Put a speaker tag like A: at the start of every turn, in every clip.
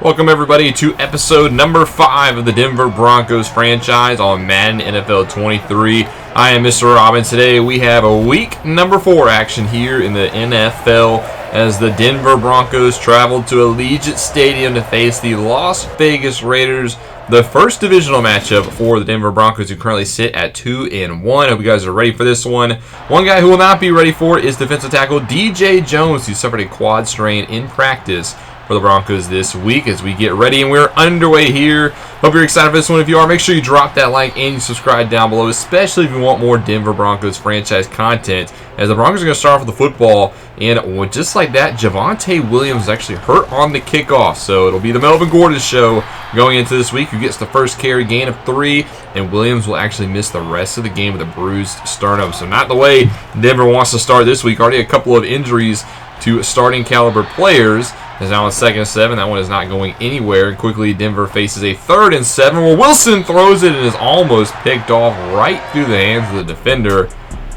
A: Welcome everybody to episode number 5 of the Denver Broncos franchise on Madden NFL 23. I am Mr. Robin. Today we have a week number 4 action here in the NFL as the Denver Broncos traveled to Allegiant Stadium to face the Las Vegas Raiders. The first divisional matchup for the Denver Broncos, who currently sit at 2-1. I hope you guys are ready for this one. One guy who will not be ready for it is defensive tackle DJ Jones, who suffered a quad strain in practice for the Broncos this week as we get ready, and we're underway here. Hope you're excited for this one. If you are, make sure you drop that like and you subscribe down below, especially if you want more Denver Broncos franchise content, as the Broncos are going to start off with the football, and just like that, Davante Williams is actually hurt on the kickoff, so it'll be the Melvin Gordon show going into this week, who gets the first carry, gain of 3, and Williams will actually miss the rest of the game with a bruised sternum. So not the way Denver wants to start this week. Already a couple of injuries to starting caliber players. Is now on 2nd and 7. That one is not going anywhere. And quickly, Denver faces a 3rd and 7 where Wilson throws it and is almost picked off right through the hands of the defender.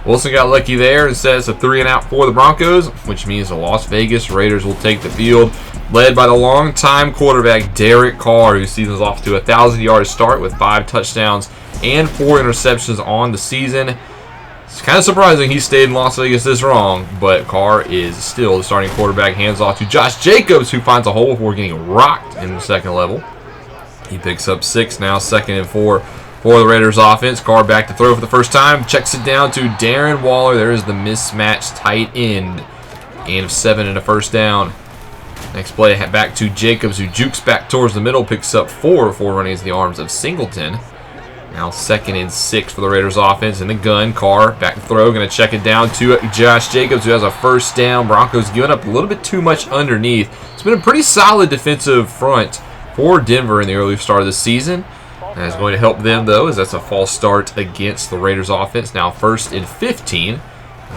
A: Wilson got lucky there and sets a 3-and-out for the Broncos, which means the Las Vegas Raiders will take the field, led by the longtime quarterback Derek Carr, whose season is off to a 1,000-yard start with 5 touchdowns and 4 interceptions on the season. It's kind of surprising he stayed in Las Vegas this long, but Carr is still the starting quarterback. Hands off to Josh Jacobs, who finds a hole before getting rocked in the second level. He picks up 6 now, 2nd and 4 for the Raiders offense. Carr back to throw for the first time. Checks it down to Darren Waller. There is the mismatched tight end. Gain of 7 and a first down. Next play back to Jacobs, who jukes back towards the middle, picks up 4 before running into the arms of Singleton. Now 2nd and 6 for the Raiders offense. In the gun, Carr back to throw. Going to check it down to Josh Jacobs, who has a first down. Broncos giving up a little bit too much underneath. It's been a pretty solid defensive front for Denver in the early start of the season. That is going to help them, though, as that's a false start against the Raiders offense. Now 1st and 15.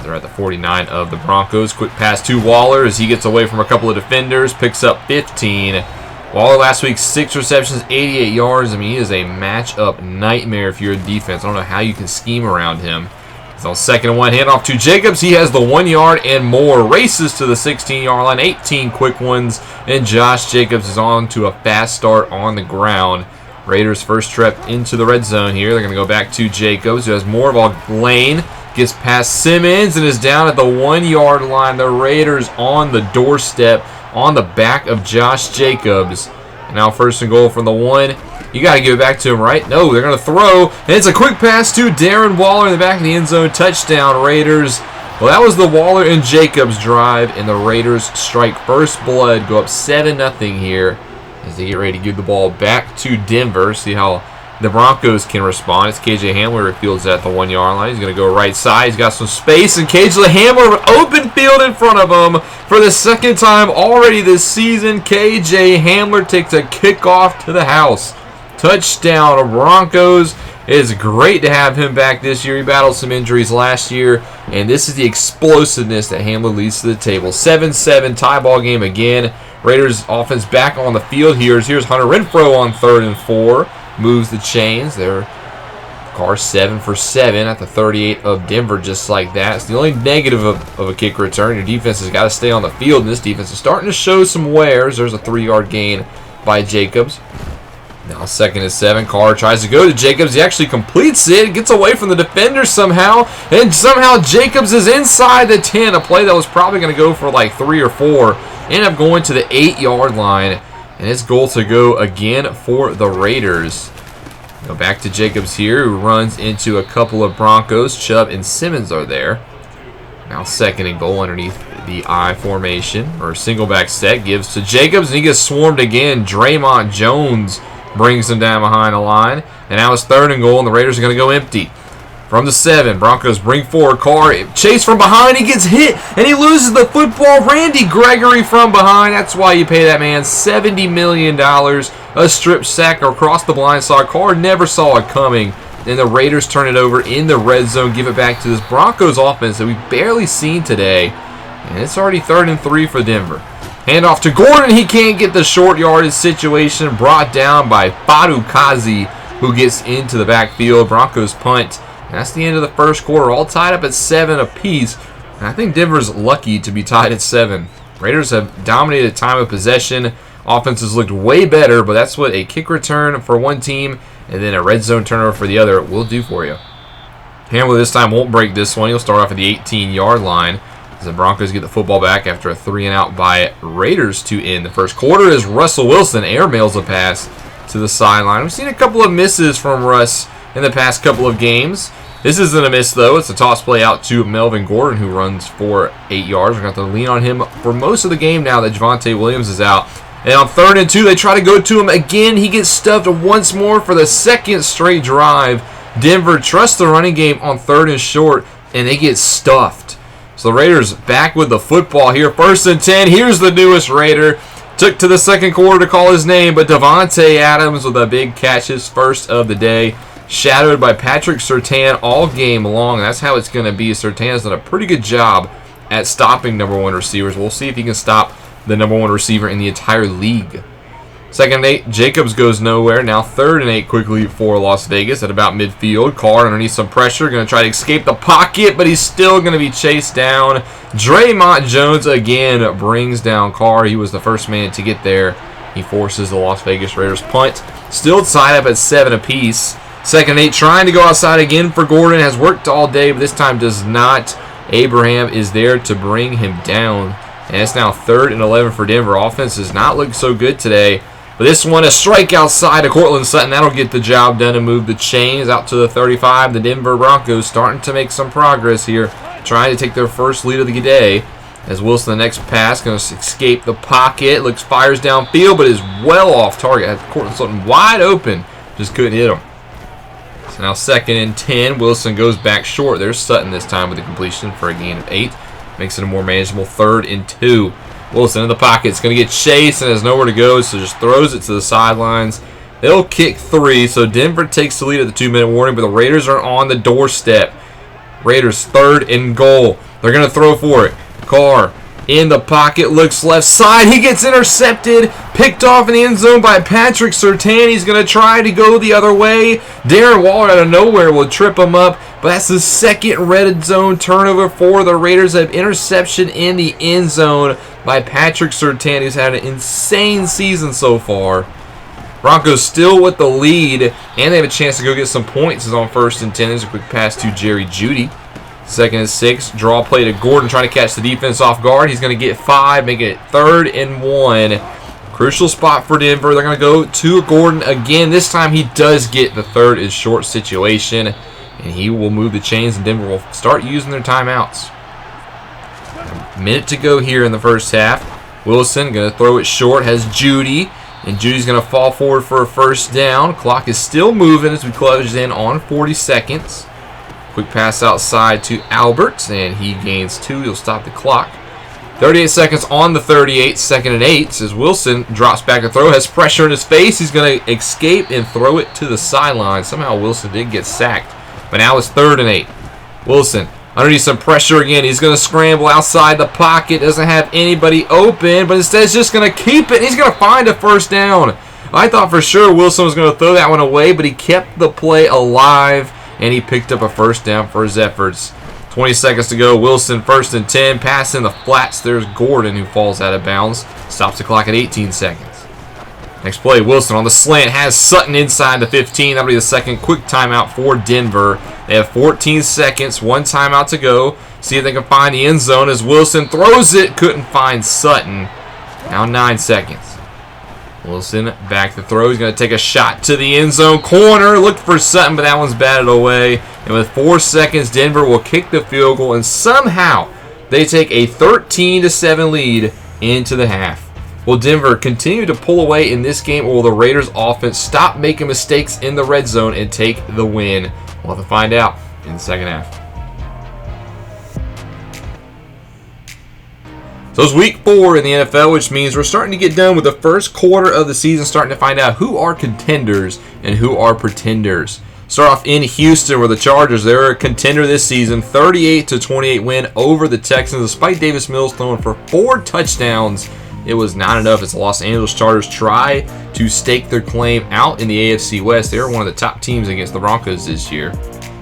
A: They're at the 49 of the Broncos. Quick pass to Waller as he gets away from a couple of defenders. Picks up 15. Waller last week, 6 receptions, 88 yards. I mean, he is a matchup nightmare if you're a defense. I don't know how you can scheme around him. He's on 2nd and 1, handoff to Jacobs. He has the 1 yard and more. Races to the 16-yard line, 18 quick ones, and Josh Jacobs is on to a fast start on the ground. Raiders first trip into the red zone here. They're going to go back to Jacobs, who has more of a lane. Gets past Simmons and is down at the 1 yard line. The Raiders on the doorstep, on the back of Josh Jacobs. And now 1st and goal from the 1. You got to give it back to him, right? No, they're going to throw. And it's a quick pass to Darren Waller in the back of the end zone. Touchdown, Raiders. Well, that was the Waller and Jacobs drive, and the Raiders strike first blood, go up 7-0 here as they get ready to give the ball back to Denver. See how the Broncos can respond. It's KJ Hamler who fields at the 1 yard line. He's going to go right side. He's got some space, and KJ Hamler with open field in front of him for the 2nd time already this season. KJ Hamler takes a kickoff to the house. Touchdown, Broncos. It is great to have him back this year. He battled some injuries last year, and this is the explosiveness that Hamler leads to the table. 7-7 tie ball game again. Raiders offense back on the field here. Here's Hunter Renfrow on 3rd and 4. Moves the chains. There, Carr 7 for 7 at the 38 of Denver, just like that. It's the only negative of a kick return. Your defense has got to stay on the field, and this defense is starting to show some wares. There's a 3 yard gain by Jacobs. Now 2nd and 7. Carr tries to go to Jacobs. He actually completes it. Gets away from the defender somehow. And somehow Jacobs is inside the 10. A play that was probably going to go for like 3 or 4. End up going to the 8 yard line. And it's goal to go again for the Raiders. Go back to Jacobs here, who runs into a couple of Broncos. Chubb and Simmons are there. Now 2nd and goal underneath the I formation, or single back set. Gives to Jacobs, and he gets swarmed again. Draymond Jones brings him down behind the line. And now it's 3rd and goal, and the Raiders are going to go empty. From the 7, Broncos bring forward. Carr chase from behind. He gets hit, and he loses the football. Randy Gregory from behind. That's why you pay that man $70 million. A strip sack across the blind side. Carr never saw it coming. And the Raiders turn it over in the red zone. Give it back to this Broncos offense that we've barely seen today. And it's already 3rd and 3 for Denver. Handoff to Gordon. He can't get the short yardage situation. Brought down by Fadu Kazi, who gets into the backfield. Broncos punt. And that's the end of the first quarter, all tied up at 7 apiece. And I think Denver's lucky to be tied at 7. Raiders have dominated time of possession Offenses looked way better, but that's what a kick return for one team and then a red zone turnover for the other will do for you. Hamler this time won't break this one. He'll start off at the 18-yard line as the Broncos get the football back after a 3-and-out by Raiders to end the first quarter as Russell Wilson airmails a pass to the sideline. We've seen a couple of misses from Russ in the past couple of games. This isn't a miss, though. It's a toss play out to Melvin Gordon, who runs for 8 yards. We're going to have to lean on him for most of the game now that Javonte Williams is out. And on 3rd and 2, they try to go to him again. He gets stuffed once more for the second straight drive. Denver trusts the running game on 3rd and short, and they get stuffed. So the Raiders back with the football here. 1st and 10. Here's the newest Raider. Took to the second quarter to call his name, but Davante Adams with a big catch, his first of the day. Shadowed by Patrick Surtain all game long. That's how it's going to be. Surtain has done a pretty good job at stopping number 1 receivers. We'll see if he can stop the number 1 receiver in the entire league. 2nd and 8, Jacobs goes nowhere. Now 3rd and 8 quickly for Las Vegas at about midfield. Carr underneath some pressure, going to try to escape the pocket, but he's still going to be chased down. Draymond Jones again brings down Carr. He was the first man to get there. He forces the Las Vegas Raiders punt. Still tied up at 7 apiece. 2nd and 8 trying to go outside again for Gordon. Has worked all day, but this time does not. Abraham is there to bring him down. And it's now 3rd and 11 for Denver. Offense does not look so good today. But this one, a strike outside to Cortland Sutton. That'll get the job done and move the chains out to the 35. The Denver Broncos starting to make some progress here, trying to take their first lead of the day. As Wilson, the next pass, going to escape the pocket. Fires downfield, but is well off target. Cortland Sutton wide open. Just couldn't hit him. So now 2nd and 10. Wilson goes back short. There's Sutton this time with the completion for a gain of 8. Makes it a more manageable 3rd and 2. Wilson in the pocket. It's going to get chased and has nowhere to go, so just throws it to the sidelines. They'll kick 3, so Denver takes the lead at the 2-minute warning, but the Raiders are on the doorstep. Raiders 3rd and goal. They're going to throw for it. Carr in the pocket, looks left side. He gets intercepted, picked off in the end zone by Patrick Surtain. He's going to try to go the other way. Darren Waller out of nowhere will trip him up, but that's the 2nd red zone turnover for the Raiders. Have interception in the end zone by Patrick Surtain, who's had an insane season so far. Broncos still with the lead, and they have a chance to go get some points. Is on 1st and 10. There's a quick pass to Jerry Jeudy. 2nd and 6. Draw play to Gordon, trying to catch the defense off guard. He's going to get 5, make it 3rd and 1. Crucial spot for Denver. They're going to go to Gordon again. This time he does get the 3rd and short situation, and he will move the chains, and Denver will start using their timeouts. A minute to go here in the first half. Wilson going to throw it short, has Jeudy, and Judy's going to fall forward for a 1st down. Clock is still moving as we close in on 40 seconds. Quick pass outside to Albert, and he gains 2. He'll stop the clock. 38 seconds on the 38, 2nd and 8, as Wilson drops back to throw, has pressure in his face. He's going to escape and throw it to the sideline. Somehow Wilson did get sacked, but now it's 3rd and 8. Wilson underneath some pressure again. He's going to scramble outside the pocket. Doesn't have anybody open, but instead is just going to keep it. He's going to find a 1st down. I thought for sure Wilson was going to throw that one away, but he kept the play alive, and he picked up a 1st down for his efforts. 20 seconds to go. Wilson 1st and 10. Pass in the flats. There's Gordon, who falls out of bounds. Stops the clock at 18 seconds. Next play, Wilson on the slant has Sutton inside the 15. That'll be the 2nd quick timeout for Denver. They have 14 seconds, 1 timeout to go. See if they can find the end zone as Wilson throws it. Couldn't find Sutton. Now 9 seconds. Wilson back to throw. He's going to take a shot to the end zone corner. Looked for Sutton, but that one's batted away. And with 4 seconds, Denver will kick the field goal, and somehow they take a 13-7 lead into the half. Will Denver continue to pull away in this game, or will the Raiders offense stop making mistakes in the red zone and take the win? We'll have to find out in the second half. So it's week 4 in the NFL, which means we're starting to get done with the first quarter of the season, starting to find out who are contenders and who are pretenders. Start off in Houston, where the Chargers, they're a contender this season, 38-28 win over the Texans, despite Davis Mills throwing for 4 touchdowns. It was not enough as the Los Angeles Chargers try to stake their claim out in the AFC West. They're one of the top teams against the Broncos this year.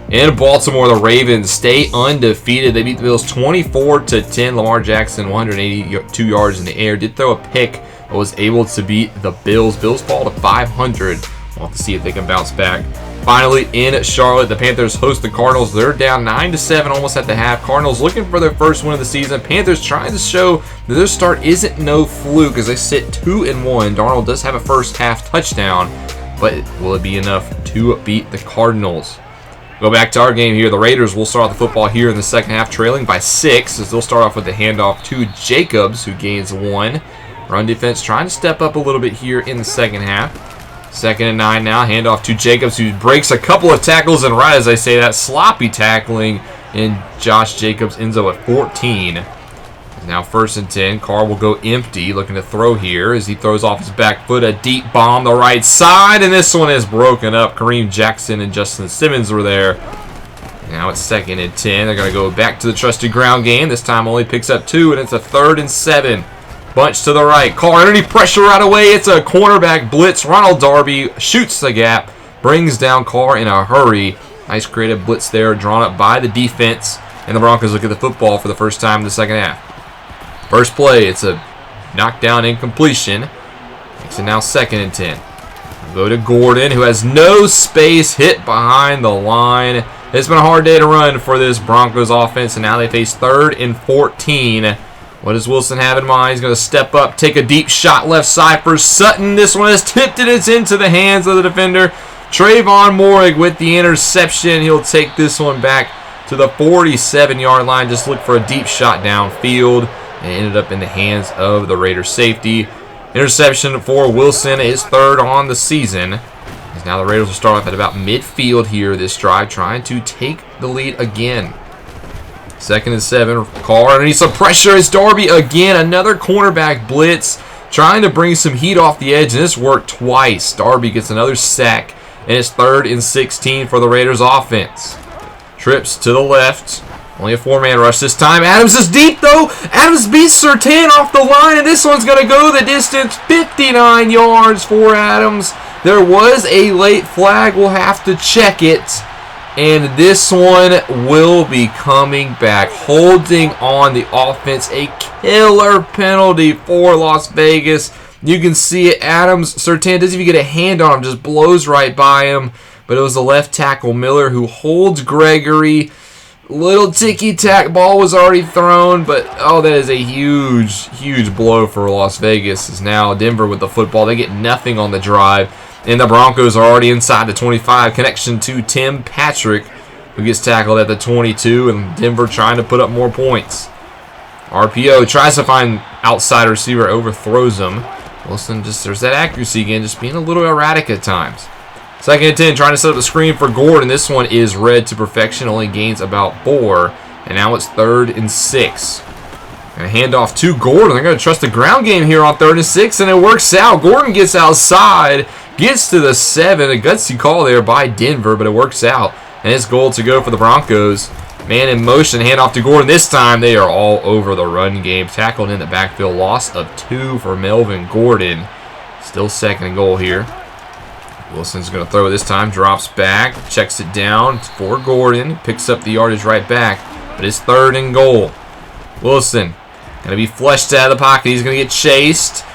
A: In Baltimore, the Ravens stay undefeated. They beat the Bills 24-10. Lamar Jackson, 182 yards in the air. Did throw a pick but was able to beat the Bills. Bills fall to 500. We'll have to see if they can bounce back. Finally, in Charlotte, the Panthers host the Cardinals. They're down 9-7 almost at the half. Cardinals looking for their first win of the season. Panthers trying to show that their start isn't no fluke as they sit 2-1. Darnold does have a first half touchdown, but will it be enough to beat the Cardinals? Go back to our game here. The Raiders will start the football here in the second half, trailing by 6 as they'll start off with the handoff to Jacobs, who gains 1. Run defense trying to step up a little bit here in the second half. 2nd and 9 now. Handoff to Jacobs, who breaks a couple of tackles, and right as I say that, sloppy tackling, and Josh Jacobs ends up at 14. Now 1st and 10. Carr will go empty, looking to throw here as he throws off his back foot. A deep bomb the right side, and this one is broken up. Kareem Jackson and Justin Simmons were there. Now it's 2nd and 10. They're going to go back to the trusted ground game. This time only picks up 2, and it's a 3rd and 7. Bunch to the right. Carr underneath pressure right away. It's a cornerback blitz. Ronald Darby shoots the gap, brings down Carr in a hurry. Nice creative blitz there, drawn up by the defense. And the Broncos look at the football for the first time in the second half. First play, it's a knockdown incompletion. Makes it now 2nd and 10. We'll go to Gordon, who has no space, hit behind the line. It's been a hard day to run for this Broncos offense, and now they face 3rd and 14. What does Wilson have in mind? He's going to step up, take a deep shot left side for Sutton. This one is tipped and it's into the hands of the defender. Trayvon Morig with the interception. He'll take this one back to the 47-yard line. Just look for a deep shot downfield, and it ended up in the hands of the Raiders safety. Interception for Wilson is 3rd on the season. As now the Raiders will start off at about midfield here this drive, trying to take the lead again. 2nd and 7. Carr underneath some pressure. It's Darby again. Another cornerback blitz. Trying to bring some heat off the edge, and this worked twice. Darby gets another sack, and it's 3rd and 16 for the Raiders offense. Trips to the left. Only a 4-man rush this time. Adams is deep, though. Adams beats Surtain off the line, and this one's going to go the distance. 59 yards for Adams. There was a late flag. We'll have to check it. And this one will be coming back. Holding on the offense. A killer penalty for Las Vegas. You can see it. Adams, Surtain doesn't even get a hand on him. Just blows right by him. But it was the left tackle, Miller, who holds Gregory. Little ticky-tack ball was already thrown. But, oh, that is a huge, huge blow for Las Vegas. As now Denver with the football. They get nothing on the drive. And the Broncos are already inside the 25. Connection to Tim Patrick, who gets tackled at the 22. And Denver trying to put up more points. RPO tries to find outside receiver, overthrows him. Wilson just, there's that accuracy again, just being a little erratic at times. 2nd and 10, trying to set up the screen for Gordon. This one is read to perfection, only gains about 4. And now it's 3rd and 6. And a handoff to Gordon. They're going to trust the ground game here on 3rd and 6, and it works out. Gordon gets outside. Gets to the 7. A gutsy call there by Denver, but it works out. And it's goal to go for the Broncos. Man in motion, handoff to Gordon. This time they are all over the run game. Tackled in the backfield. Loss of 2 for Melvin Gordon. Still 2nd and goal here. Wilson's going to throw this time. Drops back. Checks it down for Gordon. Picks up the yardage right back. But it's 3rd and goal. Wilson going to be flushed out of the pocket. He's going to get chased.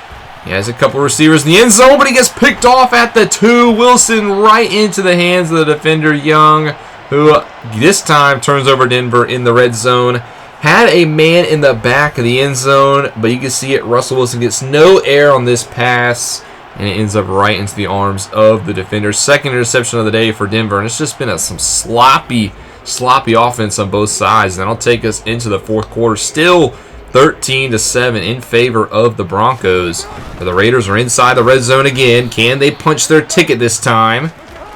A: He has a couple receivers in the end zone, but he gets picked off at the 2. Wilson right into the hands of the defender, Young, who this time turns over Denver in the red zone. Had a man in the back of the end zone, but you can see it. Russell Wilson gets no air on this pass, and it ends up right into the arms of the defender. 2nd interception of the day for Denver, and it's just been some sloppy offense on both sides. And that'll take us into the 4th quarter. Still 13-7 in favor of the Broncos. But the Raiders are inside the red zone again. Can they punch their ticket this time?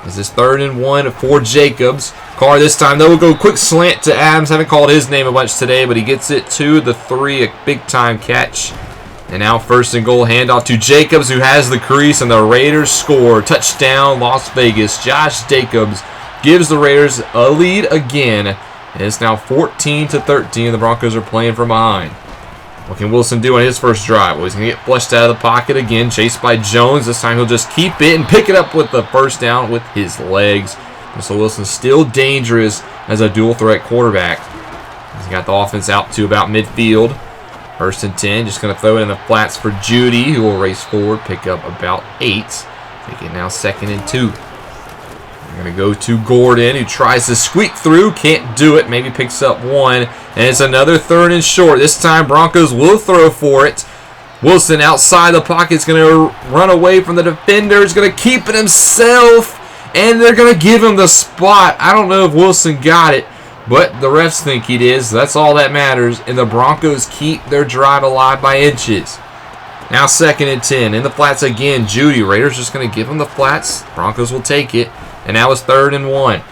A: This is 3rd and 1 for Jacobs. Carr this time, though, will go quick slant to Adams. Haven't called his name a bunch today, but he gets it to the 3. A big-time catch. And now 1st and goal, handoff to Jacobs, who has the crease, and the Raiders score. Touchdown, Las Vegas. Josh Jacobs gives the Raiders a lead again. And it's now 14-13. The Broncos are playing from behind. What can Wilson do on his first drive? Well, he's going to get flushed out of the pocket again. Chased by Jones. This time he'll just keep it and pick it up with the first down with his legs. And so Wilson's still dangerous as a dual-threat quarterback. He's got the offense out to about midfield. First and 10, just going to throw it in the flats for Judy, who will race forward, pick up about 8. Take it now 2nd and 2. We're going to go to Gordon, who tries to squeak through, can't do it, maybe picks up 1. And it's another 3rd and short. This time Broncos will throw for it. Wilson outside the pocket is going to run away from the defender. He's going to keep it himself, and they're going to give him the spot. I don't know if Wilson got it, but the refs think he did, so that's all that matters. And the Broncos keep their drive alive by inches. Now 2nd and 10. In the flats again, Judy. Raiders just going to give him the flats. Broncos will take it. And now it's 3rd and 1.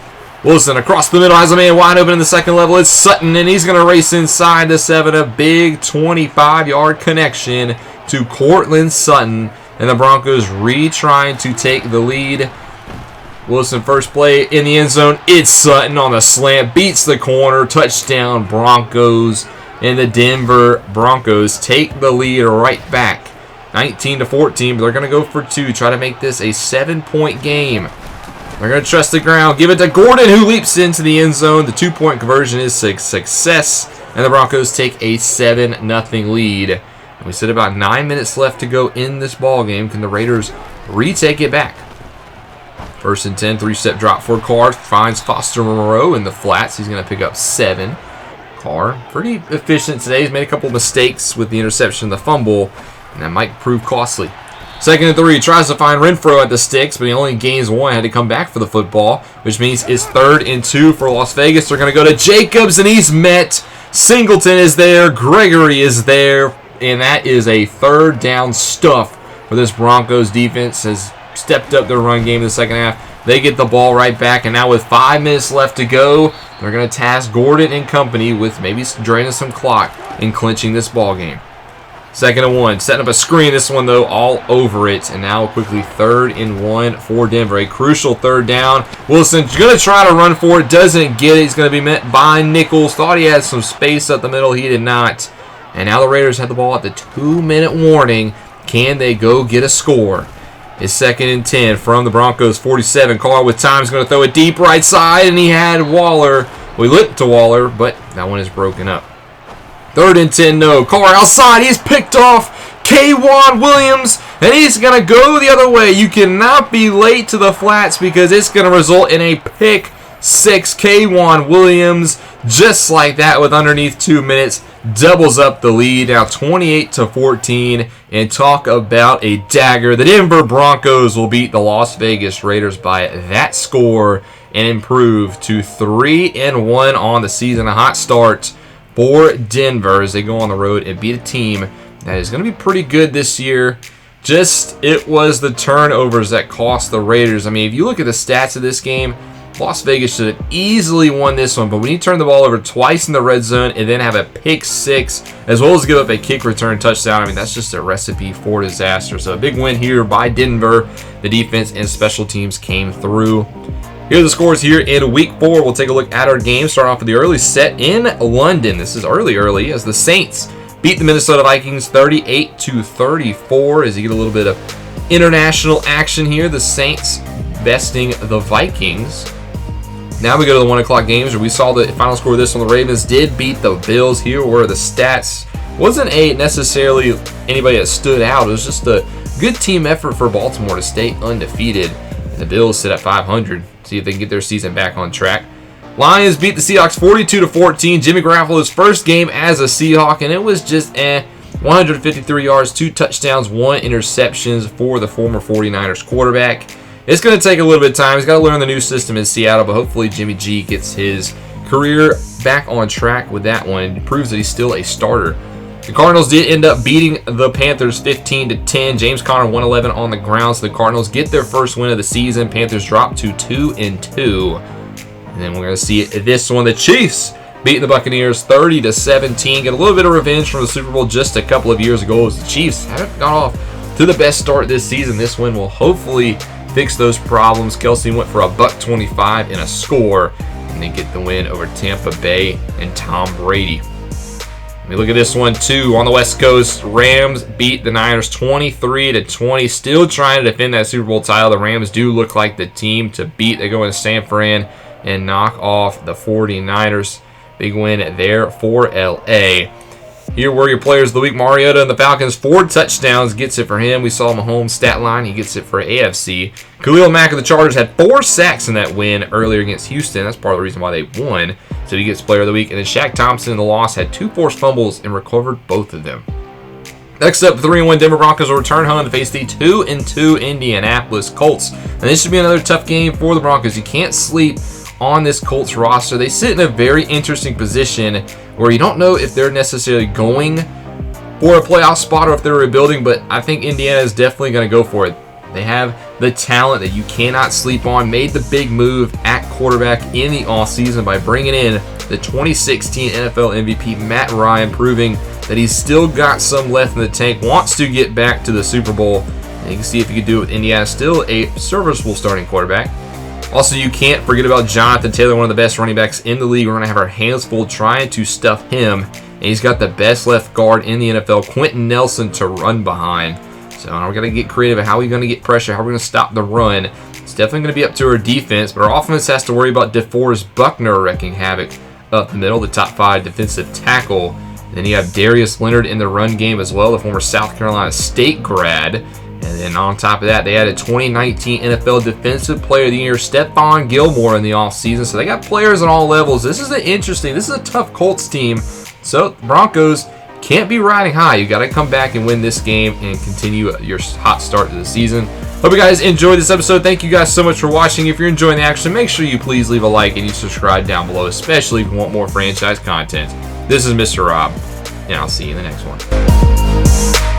A: Wilson across the middle has a man wide open in the second level. It's Sutton, and he's going to race inside the 7. A big 25-yard connection to Cortland Sutton. And the Broncos retrying to take the lead. Wilson first play in the end zone. It's Sutton on the slant. Beats the corner. Touchdown Broncos. And the Denver Broncos take the lead right back. 19-14, but they're going to go for 2. Try to make this a 7-point game. They're going to trust the ground. Give it to Gordon, who leaps into the end zone. The 2-point conversion is a success. And the Broncos take a 7-0 lead. And we said about 9 minutes left to go in this ball game. Can the Raiders retake it back? First and 10, 3-step drop for Carr. Finds Foster Moreau in the flats. He's going to pick up 7. Carr, pretty efficient today. He's made a couple mistakes with the interception and the fumble. And that might prove costly. 2nd and 3, tries to find Renfro at the sticks, but he only gains 1. Had to come back for the football, which means it's 3rd and 2 for Las Vegas. They're going to go to Jacobs, and he's met. Singleton is there. Gregory is there. And that is a 3rd down stuff for this Broncos defense. Has stepped up their run game in the second half. They get the ball right back, and now with 5 minutes left to go, they're going to task Gordon and company with maybe draining some clock and clinching this ball game. 2nd and 1. Setting up a screen. This one, though, all over it. And now quickly 3rd and 1 for Denver. A crucial 3rd down. Wilson's going to try to run for it. Doesn't get it. He's going to be met by Nichols. Thought he had some space up the middle. He did not. And now the Raiders have the ball at the 2-minute warning. Can they go get a score? It's 2nd and 10 from the Broncos 47. Carr with time is going to throw it deep right side. And he had Waller. We lit to Waller, but that one is broken up. 3rd and 10, no. Carr outside. He's picked off K'Wan Williams, and he's going to go the other way. You cannot be late to the flats because it's going to result in a pick 6. K'Wan Williams, just like that with underneath 2 minutes, doubles up the lead. Now 28-14, and talk about a dagger. The Denver Broncos will beat the Las Vegas Raiders by that score and improve to 3-1 on the season. A hot start for Denver as they go on the road and beat a team that is going to be pretty good this year. Just, it was the turnovers that cost the Raiders. I mean, if you look at the stats of this game, Las Vegas should have easily won this one, but when you turn the ball over twice in the red zone and then have a pick 6, as well as give up a kick return touchdown, I mean, that's just a recipe for disaster. So a big win here by Denver. The defense and special teams came through. Here are the scores here in Week 4. We'll take a look at our game. Start off with the early set in London. This is early as the Saints beat the Minnesota Vikings 38-34 as you get a little bit of international action here. The Saints besting the Vikings. Now we go to the 1 o'clock games where we saw the final score of this one. The Ravens did beat the Bills. Here were the stats. Wasn't necessarily anybody that stood out. It was just a good team effort for Baltimore to stay undefeated. And the Bills sit at 500. See if they can get their season back on track. Lions beat the Seahawks 42-14. Jimmy Garoppolo's first game as a Seahawk, and it was just 153 yards, 2 touchdowns, 1 interceptions for the former 49ers quarterback. It's going to take a little bit of time. He's got to learn the new system in Seattle, but hopefully Jimmy G gets his career back on track with that one and proves that he's still a starter. The Cardinals did end up beating the Panthers 15-10. James Conner 111 on the ground, so the Cardinals get their first win of the season. Panthers drop to 2-2. And then we're going to see this one. The Chiefs beating the Buccaneers 30-17. Get a little bit of revenge from the Super Bowl just a couple of years ago as the Chiefs haven't got off to the best start this season. This win will hopefully fix those problems. Kelsey went for a $125 and a score, and they get the win over Tampa Bay and Tom Brady. We look at this one too. On the West Coast, Rams beat the Niners 23-20. Still trying to defend that Super Bowl title. The Rams do look like the team to beat. They go into San Fran and knock off the 49ers. Big win there for LA. Here were your players of the week. Mariota and the Falcons, 4 touchdowns, gets it for him. We saw Mahomes' stat line. He gets it for AFC. Khalil Mack of the Chargers had 4 sacks in that win earlier against Houston. That's part of the reason why they won. So he gets player of the week. And then Shaq Thompson in the loss had 2 forced fumbles and recovered both of them. Next up, 3-1 Denver Broncos will return home to face the 2-2 Indianapolis Colts. And this should be another tough game for the Broncos. You can't sleep on this Colts roster. They sit in a very interesting position where you don't know if they're necessarily going for a playoff spot or if they're rebuilding, but I think Indiana is definitely going to go for it. They have the talent that you cannot sleep on. Made the big move at quarterback in the offseason by bringing in the 2016 NFL MVP Matt Ryan, proving that he's still got some left in the tank, wants to get back to the Super Bowl. And you can see if you can do it with Indiana, still a serviceable starting quarterback. Also, you can't forget about Jonathan Taylor, one of the best running backs in the league. We're going to have our hands full trying to stuff him. And he's got the best left guard in the NFL, Quentin Nelson, to run behind. So we're going to get creative at how we're going to get pressure, how we're going to stop the run. It's definitely going to be up to our defense, but our offense has to worry about DeForest Buckner wrecking havoc up the middle, the top 5 defensive tackle. And then you have Darius Leonard in the run game as well, the former South Carolina State grad. And then on top of that, they had a 2019 NFL Defensive Player of the Year, Stephon Gilmore, in the offseason. So they got players on all levels. This is a tough Colts team. So the Broncos can't be riding high. You got to come back and win this game and continue your hot start to the season. Hope you guys enjoyed this episode. Thank you guys so much for watching. If you're enjoying the action, make sure you please leave a like and you subscribe down below, especially if you want more franchise content. This is Mr. Rob, and I'll see you in the next one.